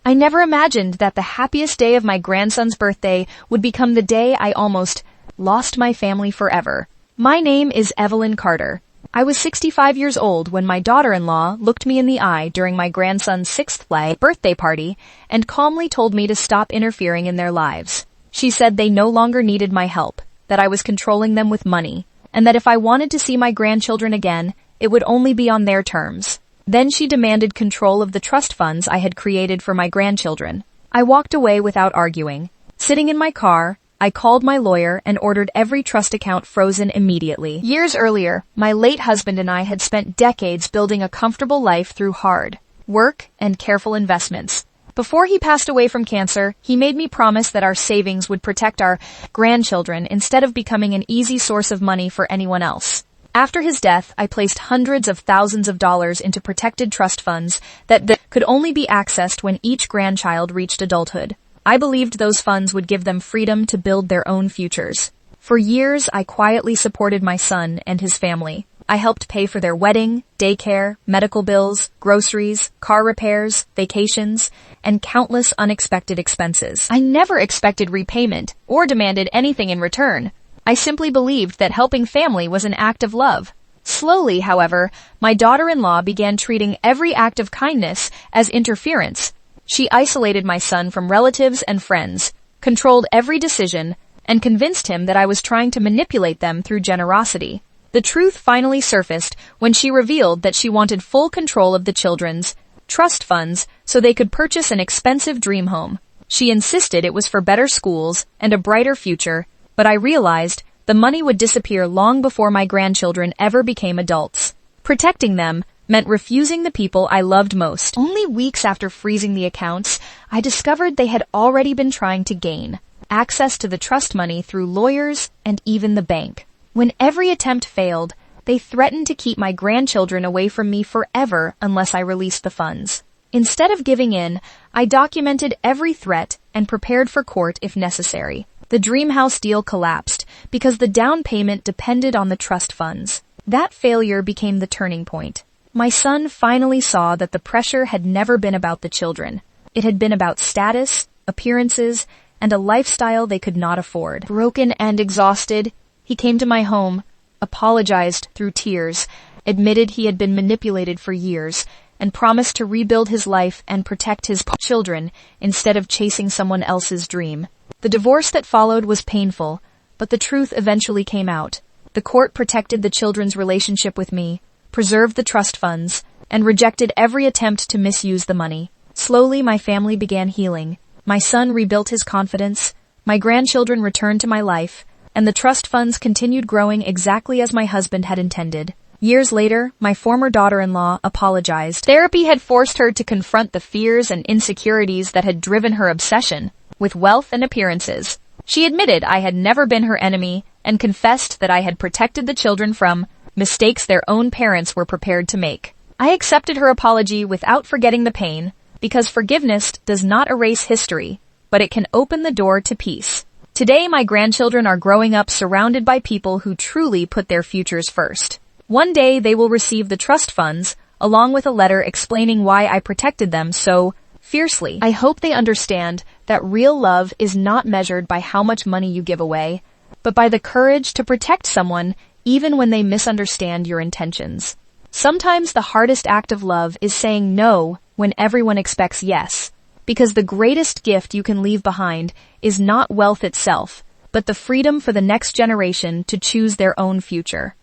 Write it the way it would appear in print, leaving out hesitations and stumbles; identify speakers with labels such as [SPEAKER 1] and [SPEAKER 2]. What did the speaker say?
[SPEAKER 1] I never imagined that the happiest day of my grandson's birthday would become the day I almost lost my family forever. My name is Evelyn Carter. I was 65 years old when my daughter-in-law looked me in the eye during my grandson's 6th birthday party and calmly told me to stop interfering in their lives. She said they no longer needed my help, that I was controlling them with money, and that if I wanted to see my grandchildren again, it would only be on their terms. Then she demanded control of the trust funds I had created for my grandchildren. I walked away without arguing. Sitting in my car, I called my lawyer and ordered every trust account frozen immediately. Years earlier, my late husband and I had spent decades building a comfortable life through hard work and careful investments. Before he passed away from cancer, he made me promise that our savings would protect our grandchildren instead of becoming an easy source of money for anyone else. After his death, I placed hundreds of thousands of dollars into protected trust funds that could only be accessed when each grandchild reached adulthood. I believed those funds would give them freedom to build their own futures. For years, I quietly supported my son and his family. I helped pay for their wedding, daycare, medical bills, groceries, car repairs, vacations, and countless unexpected expenses. I never expected repayment or demanded anything in return. I simply believed that helping family was an act of love. Slowly, however, my daughter-in-law began treating every act of kindness as interference. She isolated my son from relatives and friends, controlled every decision, and convinced him that I was trying to manipulate them through generosity. The truth finally surfaced when she revealed that she wanted full control of the children's trust funds so they could purchase an expensive dream home. She insisted it was for better schools and a brighter future, but I realized the money would disappear long before my grandchildren ever became adults. Protecting them meant refusing the people I loved most. Only weeks after freezing the accounts, I discovered they had already been trying to gain access to the trust money through lawyers and even the bank. When every attempt failed, they threatened to keep my grandchildren away from me forever unless I released the funds. Instead of giving in, I documented every threat and prepared for court if necessary. The dream house deal collapsed because the down payment depended on the trust funds. That failure became the turning point. My son finally saw that the pressure had never been about the children. It had been about status, appearances, and a lifestyle they could not afford. Broken and exhausted, he came to my home, apologized through tears, admitted he had been manipulated for years, and promised to rebuild his life and protect his children instead of chasing someone else's dream. The divorce that followed was painful, but the truth eventually came out. The court protected the children's relationship with me, preserved the trust funds, and rejected every attempt to misuse the money. Slowly, my family began healing. My son rebuilt his confidence, my grandchildren returned to my life, and the trust funds continued growing exactly as my husband had intended. Years later, my former daughter-in-law apologized. Therapy had forced her to confront the fears and insecurities that had driven her obsession with wealth and appearances. She admitted I had never been her enemy and confessed that I had protected the children from mistakes their own parents were prepared to make. I accepted her apology without forgetting the pain, because forgiveness does not erase history, but it can open the door to peace. Today, my grandchildren are growing up surrounded by people who truly put their futures first. One day, they will receive the trust funds, along with a letter explaining why I protected them so fiercely. I hope they understand that real love is not measured by how much money you give away, but by the courage to protect someone even when they misunderstand your intentions. Sometimes the hardest act of love is saying no when everyone expects yes, because the greatest gift you can leave behind is not wealth itself, but the freedom for the next generation to choose their own future.